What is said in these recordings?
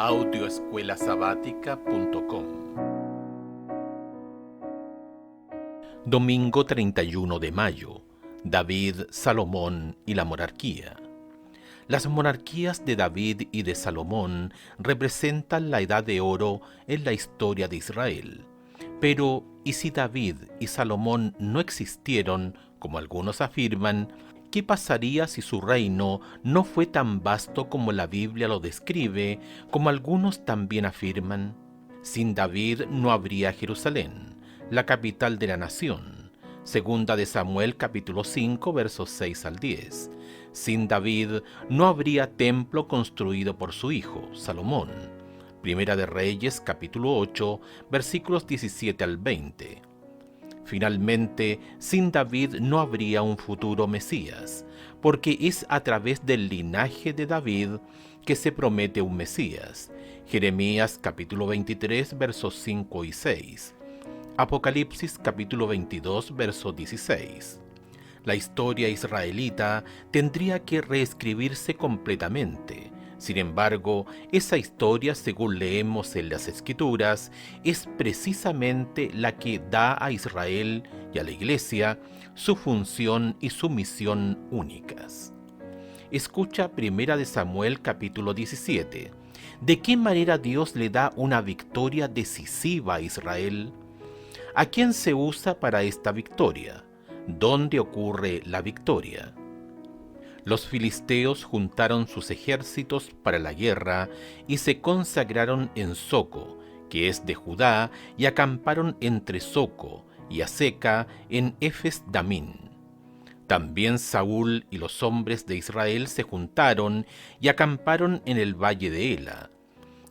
audioescuelasabática.com. Domingo 31 de mayo. David, Salomón y la monarquía. Las monarquías de David y de Salomón representan la edad de oro en la historia de Israel. Pero, ¿y si David y Salomón no existieron, como algunos afirman? ¿Qué pasaría si su reino no fue tan vasto como la Biblia lo describe, como algunos también afirman? Sin David no habría Jerusalén, la capital de la nación. Segunda de Samuel capítulo 5 versos 6 al 10. Sin David no habría templo construido por su hijo, Salomón. Primera de Reyes capítulo 8 versículos 17 al 20. Finalmente, sin David no habría un futuro Mesías, porque es a través del linaje de David que se promete un Mesías. Jeremías capítulo 23 versos 5 y 6. Apocalipsis capítulo 22 verso 16. La historia israelita tendría que reescribirse completamente. Sin embargo, esa historia, según leemos en las Escrituras, es precisamente la que da a Israel y a la Iglesia su función y su misión únicas. Escucha 1 de Samuel capítulo 17. ¿De qué manera Dios le da una victoria decisiva a Israel? ¿A quién se usa para esta victoria? ¿Dónde ocurre la victoria? Los filisteos juntaron sus ejércitos para la guerra y se consagraron en Soco, que es de Judá, y acamparon entre Soco y Aseca en Efes-Damín. También Saúl y los hombres de Israel se juntaron y acamparon en el valle de Ela,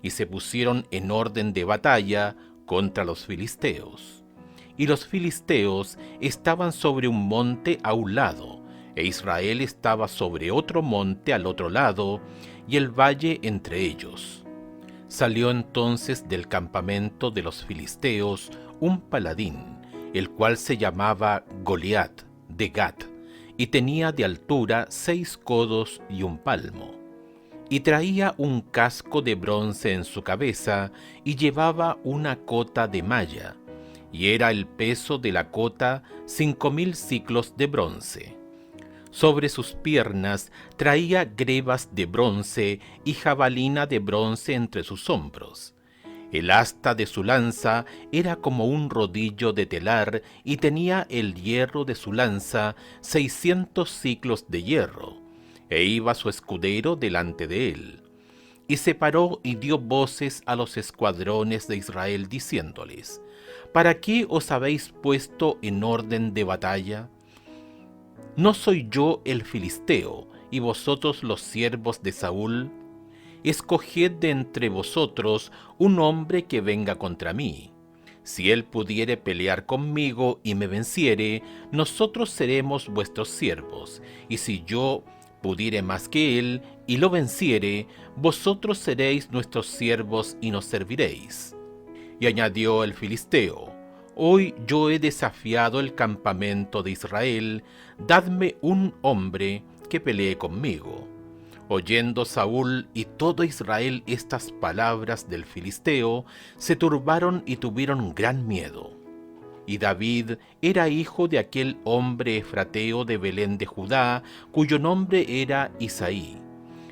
y se pusieron en orden de batalla contra los filisteos. Y los filisteos estaban sobre un monte a un lado, e Israel estaba sobre otro monte al otro lado, y el valle entre ellos. Salió entonces del campamento de los filisteos un paladín, el cual se llamaba Goliat, de Gat, y tenía de altura 6 codos y un palmo. Y traía un casco de bronce en su cabeza, y llevaba una cota de malla, y era el peso de la cota 5,000 siclos de bronce. Sobre sus piernas traía grebas de bronce y jabalina de bronce entre sus hombros. El asta de su lanza era como un rodillo de telar, y tenía el hierro de su lanza 600 siclos de hierro, e iba su escudero delante de él. Y se paró y dio voces a los escuadrones de Israel, diciéndoles: ¿Para qué os habéis puesto en orden de batalla? ¿No soy yo el filisteo, y vosotros los siervos de Saúl? Escoged de entre vosotros un hombre que venga contra mí. Si él pudiere pelear conmigo y me venciere, nosotros seremos vuestros siervos, y si yo pudiere más que él y lo venciere, vosotros seréis nuestros siervos y nos serviréis. Y añadió el filisteo: Hoy yo he desafiado el campamento de Israel, dadme un hombre que pelee conmigo. Oyendo Saúl y todo Israel estas palabras del filisteo, se turbaron y tuvieron gran miedo. Y David era hijo de aquel hombre efrateo de Belén de Judá, cuyo nombre era Isaí,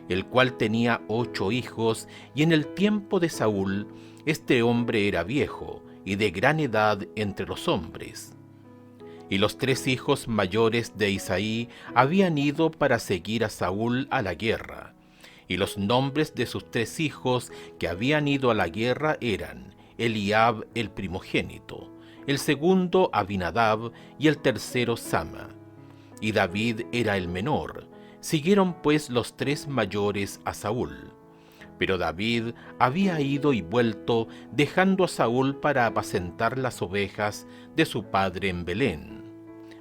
el cual tenía 8 hijos, y en el tiempo de Saúl, este hombre era viejo, y de gran edad entre los hombres. Y los 3 hijos mayores de Isaí habían ido para seguir a Saúl a la guerra. Y los nombres de sus 3 hijos que habían ido a la guerra eran Eliab el primogénito, el segundo Abinadab y el tercero Sama. Y David era el menor. Siguieron pues los 3 mayores a Saúl. Pero David había ido y vuelto, dejando a Saúl para apacentar las ovejas de su padre en Belén.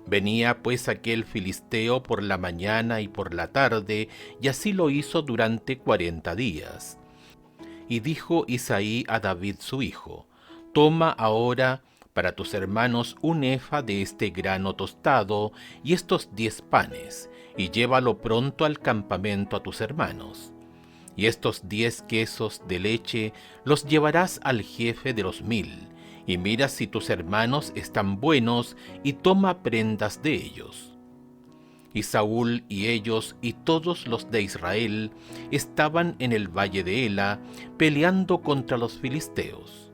Venía pues aquel filisteo por la mañana y por la tarde, y así lo hizo durante 40 días. Y dijo Isaí a David su hijo: Toma ahora para tus hermanos un efa de este grano tostado y estos 10 panes, y llévalo pronto al campamento a tus hermanos. y estos 10 quesos de leche los llevarás al jefe de los 1000, y mira si tus hermanos están buenos, y toma prendas de ellos. Y Saúl y ellos y todos los de Israel estaban en el valle de Ela, peleando contra los filisteos.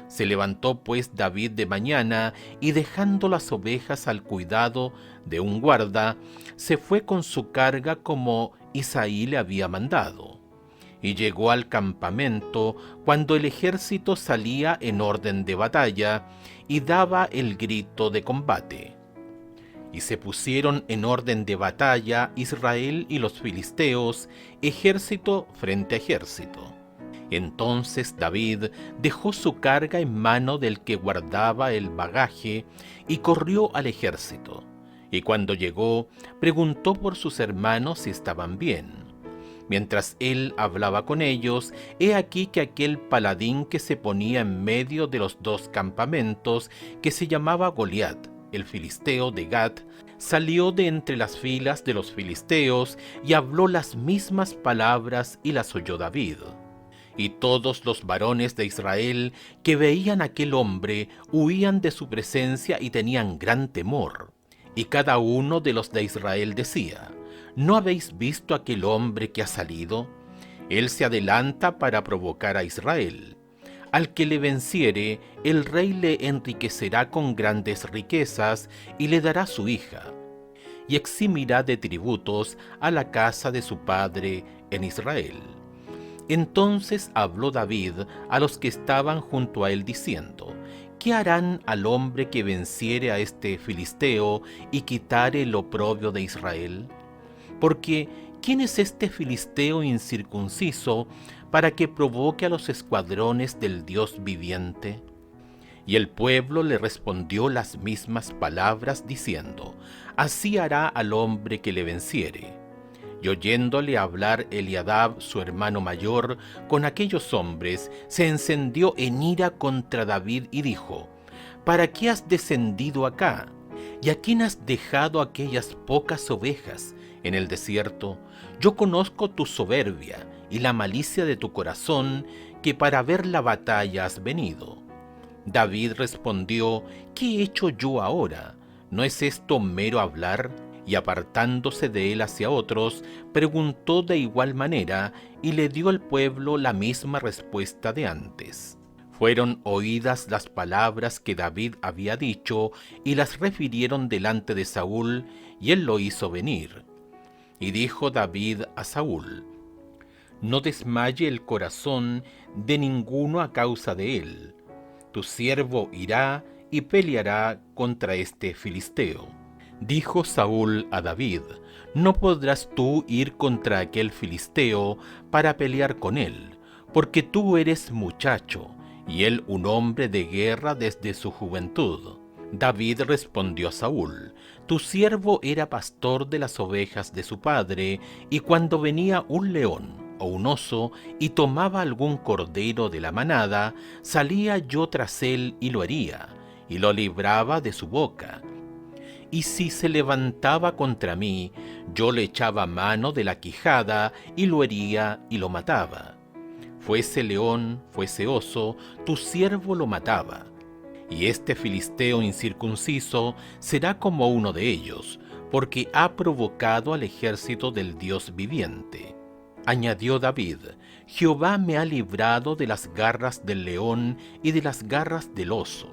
Se levantó pues David de mañana, y dejando las ovejas al cuidado de un guarda, se fue con su carga como Isaí le había mandado. Y llegó al campamento cuando el ejército salía en orden de batalla, y daba el grito de combate. Y se pusieron en orden de batalla Israel y los filisteos, ejército frente a ejército. Entonces David dejó su carga en mano del que guardaba el bagaje, y corrió al ejército. Y cuando llegó, preguntó por sus hermanos si estaban bien. Mientras él hablaba con ellos, he aquí que aquel paladín que se ponía en medio de los dos campamentos, que se llamaba Goliat, el filisteo de Gat, salió de entre las filas de los filisteos y habló las mismas palabras, y las oyó David. Y todos los varones de Israel que veían a aquel hombre huían de su presencia y tenían gran temor. Y cada uno de los de Israel decía: ¿no habéis visto aquel hombre que ha salido? Él se adelanta para provocar a Israel. Al que le venciere, el rey le enriquecerá con grandes riquezas, y le dará su hija, y eximirá de tributos a la casa de su padre en Israel. Entonces habló David a los que estaban junto a él, diciendo: ¿qué harán al hombre que venciere a este filisteo y quitare el oprobio de Israel? Porque ¿quién es este filisteo incircunciso para que provoque a los escuadrones del Dios viviente? Y el pueblo le respondió las mismas palabras, diciendo: así hará al hombre que le venciere. Y oyéndole hablar Eliadab, su hermano mayor, con aquellos hombres, se encendió en ira contra David y dijo: ¿para qué has descendido acá? ¿Y a quién has dejado aquellas pocas ovejas en el desierto? Yo conozco tu soberbia y la malicia de tu corazón, que para ver la batalla has venido. David respondió: ¿qué he hecho yo ahora? ¿No es esto mero hablar? Y apartándose de él hacia otros, preguntó de igual manera, y le dio al pueblo la misma respuesta de antes. Fueron oídas las palabras que David había dicho, y las refirieron delante de Saúl, y él lo hizo venir. Y dijo David a Saúl: no desmaye el corazón de ninguno a causa de él. Tu siervo irá y peleará contra este filisteo. Dijo Saúl a David: no podrás tú ir contra aquel filisteo para pelear con él, porque tú eres muchacho, y él un hombre de guerra desde su juventud. David respondió a Saúl: tu siervo era pastor de las ovejas de su padre, y cuando venía un león o un oso y tomaba algún cordero de la manada, salía yo tras él y lo hería, y lo libraba de su boca. Y si se levantaba contra mí, yo le echaba mano de la quijada, y lo hería y lo mataba. Fuese león, fuese oso, tu siervo lo mataba. Y este filisteo incircunciso será como uno de ellos, porque ha provocado al ejército del Dios viviente. Añadió David: Jehová me ha librado de las garras del león y de las garras del oso.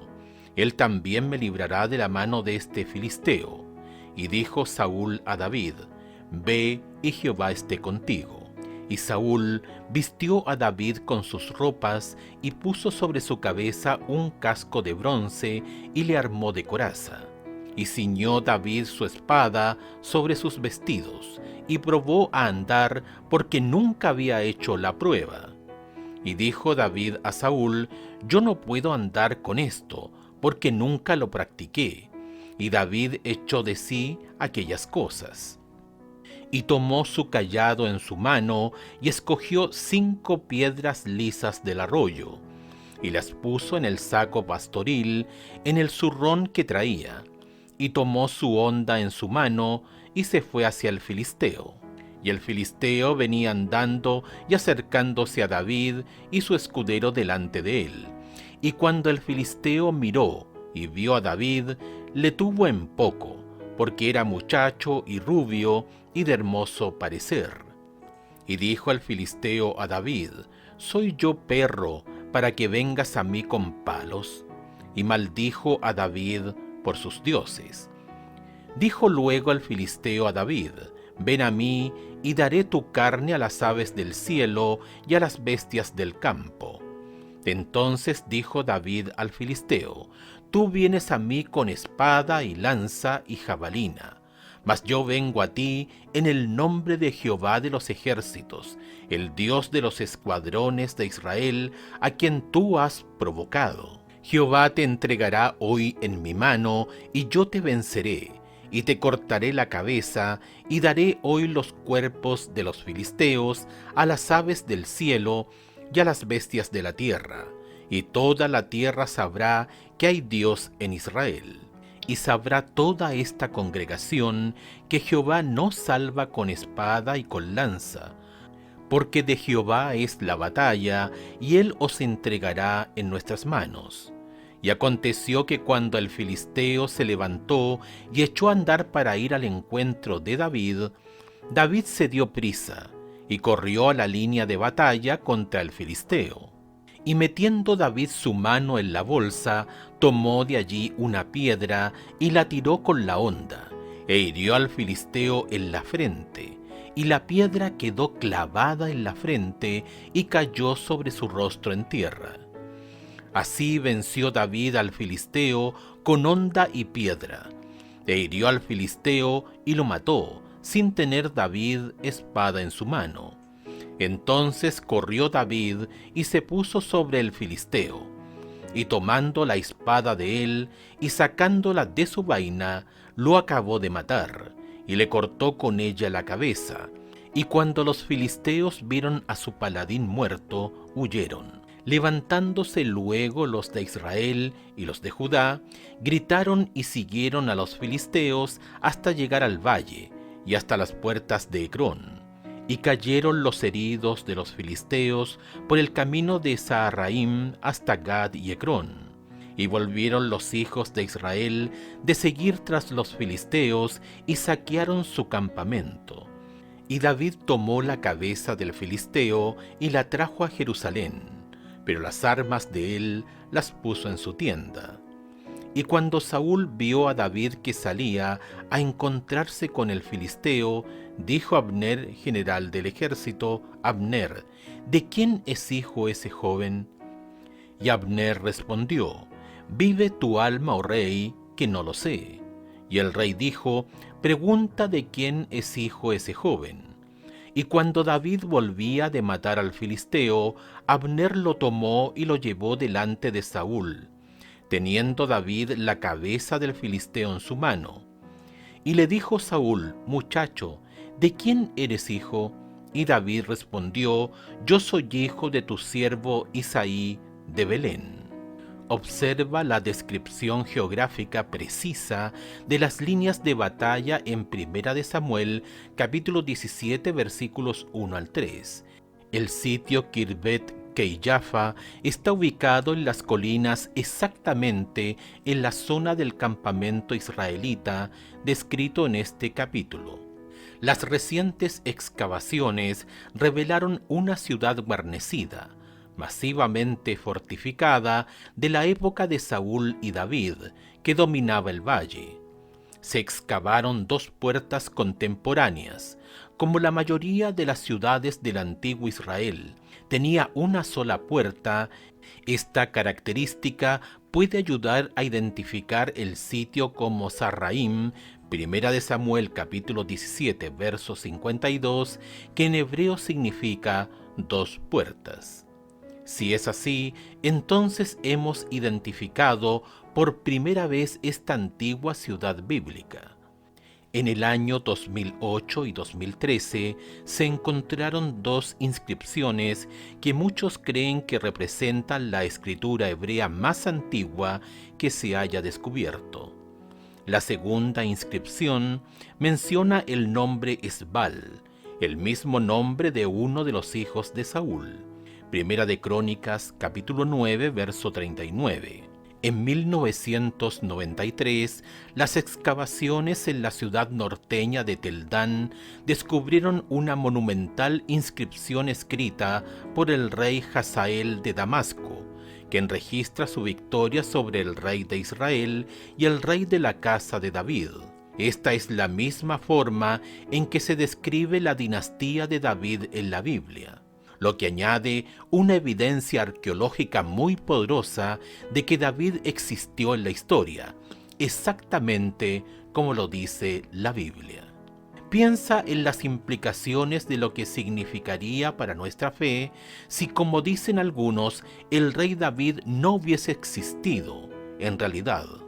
Él también me librará de la mano de este filisteo. Y dijo Saúl a David: ve, y Jehová esté contigo. Y Saúl vistió a David con sus ropas, y puso sobre su cabeza un casco de bronce, y le armó de coraza. Y ciñó David su espada sobre sus vestidos, y probó a andar, porque nunca había hecho la prueba. Y dijo David a Saúl: yo no puedo andar con esto, porque nunca lo practiqué. Y David echó de sí aquellas cosas. Y tomó su cayado en su mano, y escogió 5 piedras lisas del arroyo, y las puso en el saco pastoril, en el zurrón que traía, y tomó su honda en su mano, y se fue hacia el filisteo. Y el filisteo venía andando y acercándose a David y su escudero delante de él. Y cuando el filisteo miró y vio a David, le tuvo en poco, porque era muchacho y rubio y de hermoso parecer. Y dijo el filisteo a David: ¿Soy yo perro para que vengas a mí con palos? Y maldijo a David por sus dioses. Dijo luego el filisteo a David: Ven a mí, y daré tu carne a las aves del cielo y a las bestias del campo. Entonces dijo David al filisteo: Tú vienes a mí con espada y lanza y jabalina, mas yo vengo a ti en el nombre de Jehová de los ejércitos, el Dios de los escuadrones de Israel, a quien tú has provocado. Jehová te entregará hoy en mi mano, y yo te venceré, y te cortaré la cabeza, y daré hoy los cuerpos de los filisteos a las aves del cielo y a las bestias de la tierra, y toda la tierra sabrá que hay Dios en Israel. Y sabrá toda esta congregación que Jehová no salva con espada y con lanza, porque de Jehová es la batalla, y él os entregará en nuestras manos. Y aconteció que cuando el filisteo se levantó y echó a andar para ir al encuentro de David, David se dio prisa y corrió a la línea de batalla contra el filisteo. Y metiendo David su mano en la bolsa, tomó de allí una piedra y la tiró con la honda, e hirió al filisteo en la frente, y la piedra quedó clavada en la frente y cayó sobre su rostro en tierra. Así venció David al filisteo con honda y piedra, e hirió al filisteo y lo mató, sin tener David espada en su mano. Entonces corrió David y se puso sobre el filisteo, y tomando la espada de él y sacándola de su vaina, lo acabó de matar, y le cortó con ella la cabeza. Y cuando los filisteos vieron a su paladín muerto, huyeron. Levantándose luego los de Israel y los de Judá, gritaron y siguieron a los filisteos hasta llegar al valle y hasta las puertas de Ecrón. Y cayeron los heridos de los filisteos por el camino de Saaraim hasta Gad y Ecrón. Y volvieron los hijos de Israel de seguir tras los filisteos y saquearon su campamento. Y David tomó la cabeza del filisteo y la trajo a Jerusalén, pero las armas de él las puso en su tienda. Y cuando Saúl vio a David que salía a encontrarse con el filisteo, dijo Abner, general del ejército: Abner, ¿de quién es hijo ese joven? Y Abner respondió: Vive tu alma, oh rey, que no lo sé. Y el rey dijo: Pregunta de quién es hijo ese joven. Y cuando David volvía de matar al filisteo, Abner lo tomó y lo llevó delante de Saúl, teniendo David la cabeza del filisteo en su mano. Y le dijo Saúl: Muchacho, ¿de quién eres hijo? Y David respondió: Yo soy hijo de tu siervo Isaí de Belén. Observa la descripción geográfica precisa de las líneas de batalla en Primera de Samuel, capítulo 17, versículos 1 al 3. El sitio Kirbet Keiyafa está ubicado en las colinas exactamente en la zona del campamento israelita descrito en este capítulo. Las recientes excavaciones revelaron una ciudad guarnecida, masivamente fortificada, de la época de Saúl y David, que dominaba el valle. Se excavaron 2 puertas contemporáneas. Como la mayoría de las ciudades del antiguo Israel tenía una sola puerta, esta característica puede ayudar a identificar el sitio como Sarraim, Primera de Samuel capítulo 17, verso 52, que en hebreo significa 2 puertas. Si es así, entonces hemos identificado por primera vez esta antigua ciudad bíblica. En el año 2008 y 2013 se encontraron 2 inscripciones que muchos creen que representan la escritura hebrea más antigua que se haya descubierto. La segunda inscripción menciona el nombre Esbal, el mismo nombre de uno de los hijos de Saúl. Primera de Crónicas, capítulo 9, verso 39. En 1993, las excavaciones en la ciudad norteña de Teldán descubrieron una monumental inscripción escrita por el rey Hazael de Damasco, quien registra su victoria sobre el rey de Israel y el rey de la casa de David. Esta es la misma forma en que se describe la dinastía de David en la Biblia, lo que añade una evidencia arqueológica muy poderosa de que David existió en la historia, exactamente como lo dice la Biblia. Piensa en las implicaciones de lo que significaría para nuestra fe si, como dicen algunos, el rey David no hubiese existido en realidad.